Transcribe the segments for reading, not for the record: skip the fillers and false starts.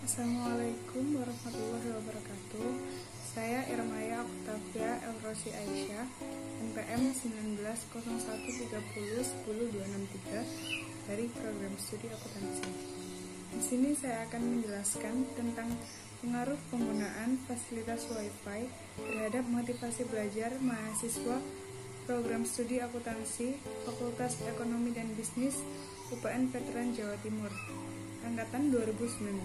Assalamualaikum warahmatullahi wabarakatuh. Saya Irmaya Oktavia Elrosi Aisyah, NPM 190130100263 dari program studi akuntansi. Di sini saya akan menjelaskan tentang pengaruh penggunaan fasilitas Wi-Fi terhadap motivasi belajar mahasiswa program studi akuntansi Fakultas Ekonomi dan Bisnis UPN Veteran Jawa Timur angkatan 2019.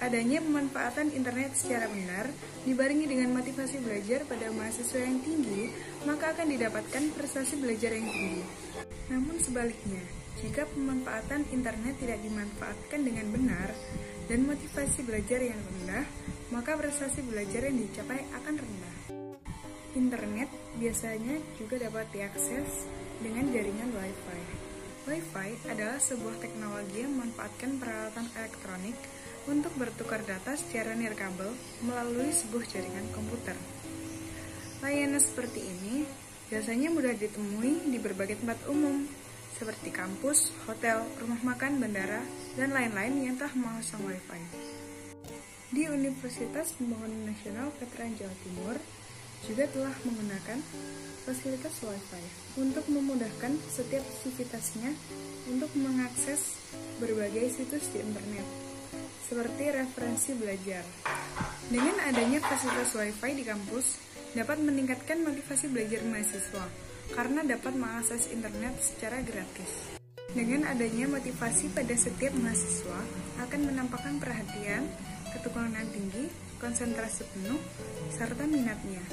Adanya pemanfaatan internet secara benar dibarengi dengan motivasi belajar pada mahasiswa yang tinggi, maka akan didapatkan prestasi belajar yang tinggi. Namun sebaliknya, jika pemanfaatan internet tidak dimanfaatkan dengan benar dan motivasi belajar yang rendah, maka prestasi belajar yang dicapai akan rendah. Internet biasanya juga dapat diakses dengan jaringan Wi-Fi. Wi-Fi adalah sebuah teknologi yang memanfaatkan peralatan elektronik untuk bertukar data secara nirkabel melalui sebuah jaringan komputer. Layanan seperti ini biasanya mudah ditemui di berbagai tempat umum, seperti kampus, hotel, rumah makan, bandara, dan lain-lain yang telah memasang Wi-Fi. Di Universitas Pembangunan Nasional Veteran Jawa Timur juga telah menggunakan fasilitas Wi-Fi untuk memudahkan setiap aktivitasnya untuk mengakses berbagai situs di internet, seperti referensi belajar. Dengan adanya fasilitas Wi-Fi di kampus, dapat meningkatkan motivasi belajar mahasiswa, karena dapat mengakses internet secara gratis. Dengan adanya motivasi pada setiap mahasiswa, akan menampakkan perhatian, ketekunan tinggi, konsentrasi penuh, serta minatnya.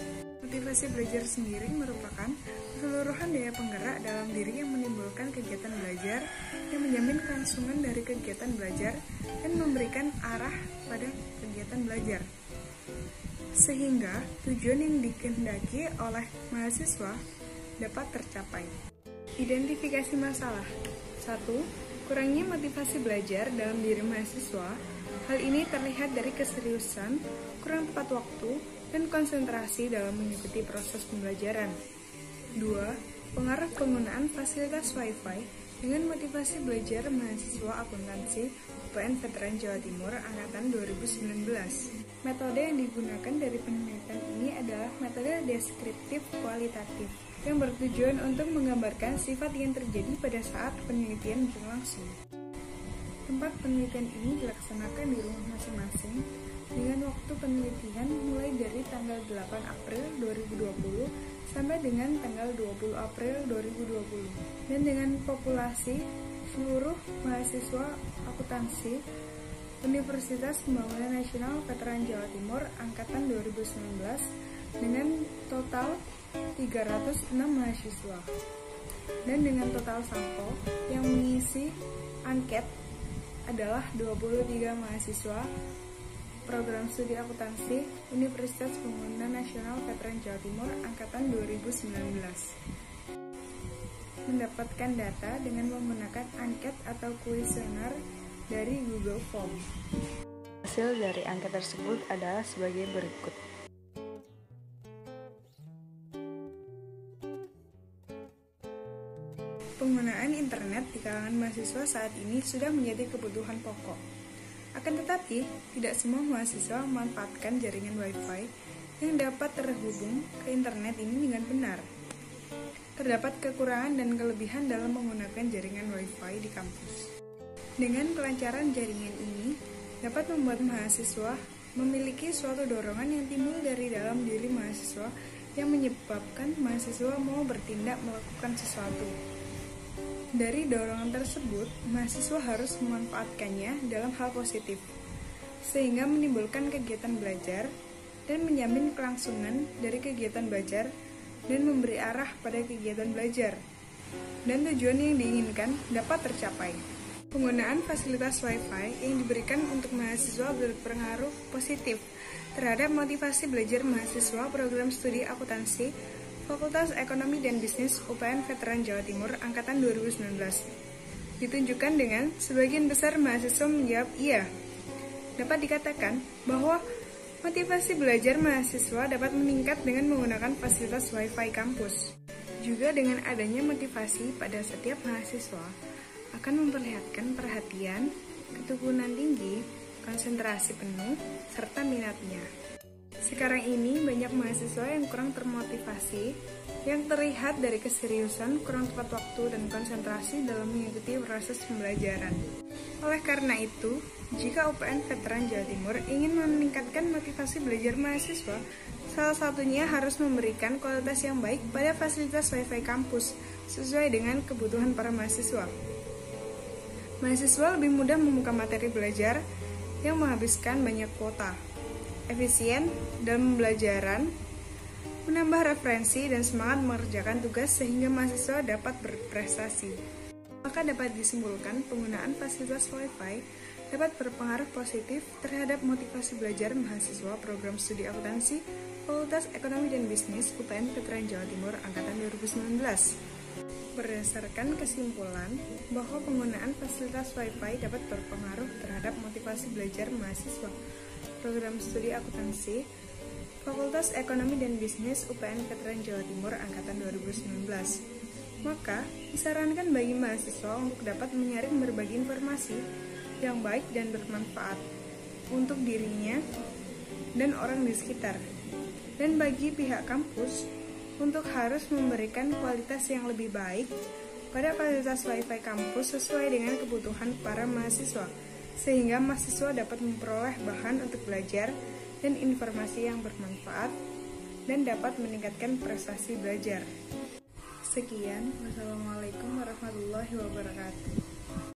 Motivasi belajar sendiri merupakan keseluruhan daya penggerak dalam diri yang menimbulkan kegiatan belajar, yang menjamin kelangsungan dari kegiatan belajar, dan memberikan arah pada kegiatan belajar. Sehingga tujuan yang dikehendaki oleh mahasiswa dapat tercapai. Identifikasi masalah. 1. Kurangnya motivasi belajar dalam diri mahasiswa. Hal ini terlihat dari keseriusan, kurang tepat waktu, dan konsentrasi dalam mengikuti proses pembelajaran. 2. Pengaruh penggunaan fasilitas Wi-Fi dengan motivasi belajar mahasiswa akuntansi UPN Veteran Jawa Timur angkatan 2019. Metode yang digunakan dari penelitian ini adalah metode deskriptif kualitatif yang bertujuan untuk menggambarkan sifat yang terjadi pada saat penelitian berlangsung. Tempat penelitian ini dilaksanakan di rumah masing-masing dengan waktu penelitian mulai dari tanggal 8 April 2020 sampai dengan tanggal 20 April 2020 dan dengan populasi seluruh mahasiswa akuntansi Universitas Pembangunan Nasional Veteran Jawa Timur angkatan 2019 dengan total 306 mahasiswa dan dengan total sampel yang mengisi angket adalah 23 mahasiswa program studi akuntansi Universitas Pembangunan Nasional Veteran Jawa Timur angkatan 2019. Mendapatkan data dengan menggunakan angket atau kuesioner dari Google Form. Hasil dari angket tersebut adalah sebagai berikut. Penggunaan internet di kalangan mahasiswa saat ini sudah menjadi kebutuhan pokok. Akan tetapi, tidak semua mahasiswa memanfaatkan jaringan Wi-Fi yang dapat terhubung ke internet ini dengan benar. Terdapat kekurangan dan kelebihan dalam menggunakan jaringan Wi-Fi di kampus. Dengan kelancaran jaringan ini, dapat membuat mahasiswa memiliki suatu dorongan yang timbul dari dalam diri mahasiswa yang menyebabkan mahasiswa mau bertindak melakukan sesuatu. Dari dorongan tersebut, mahasiswa harus memanfaatkannya dalam hal positif, sehingga menimbulkan kegiatan belajar dan menjamin kelangsungan dari kegiatan belajar dan memberi arah pada kegiatan belajar, dan tujuan yang diinginkan dapat tercapai. Penggunaan fasilitas Wi-Fi yang diberikan untuk mahasiswa berpengaruh positif terhadap motivasi belajar mahasiswa program studi akuntansi Fakultas Ekonomi dan Bisnis UPN Veteran Jawa Timur angkatan 2019. Ditunjukkan dengan sebagian besar mahasiswa menjawab iya. Dapat dikatakan bahwa motivasi belajar mahasiswa dapat meningkat dengan menggunakan fasilitas Wi-Fi kampus. Juga dengan adanya motivasi pada setiap mahasiswa akan memperlihatkan perhatian, ketukunan tinggi, konsentrasi penuh, serta minatnya. Sekarang ini banyak mahasiswa yang kurang termotivasi, yang terlihat dari keseriusan, kurang tepat waktu, dan konsentrasi dalam mengikuti proses pembelajaran. Oleh karena itu, jika UPN Veteran Jawa Timur ingin meningkatkan motivasi belajar mahasiswa, salah satunya harus memberikan kualitas yang baik pada fasilitas Wi-Fi kampus, sesuai dengan kebutuhan para mahasiswa. Mahasiswa lebih mudah membuka materi belajar yang menghabiskan banyak kuota, efisien dalam pembelajaran, menambah referensi dan semangat mengerjakan tugas sehingga mahasiswa dapat berprestasi. Maka dapat disimpulkan penggunaan fasilitas Wi-Fi dapat berpengaruh positif terhadap motivasi belajar mahasiswa program studi akuntansi Fakultas Ekonomi dan Bisnis UPN Veteran Jawa Timur Angkatan 2019. Berdasarkan kesimpulan bahwa penggunaan fasilitas Wi-Fi dapat berpengaruh terhadap motivasi belajar mahasiswa program studi akuntansi Fakultas Ekonomi dan Bisnis UPN Veteran Jawa Timur Angkatan 2019. Maka, disarankan bagi mahasiswa untuk dapat menyaring berbagai informasi yang baik dan bermanfaat untuk dirinya dan orang di sekitar. Dan bagi pihak kampus, untuk harus memberikan kualitas yang lebih baik pada fasilitas Wi-Fi kampus sesuai dengan kebutuhan para mahasiswa, sehingga mahasiswa dapat memperoleh bahan untuk belajar dan informasi yang bermanfaat dan dapat meningkatkan prestasi belajar. Sekian, wassalamualaikum warahmatullahi wabarakatuh.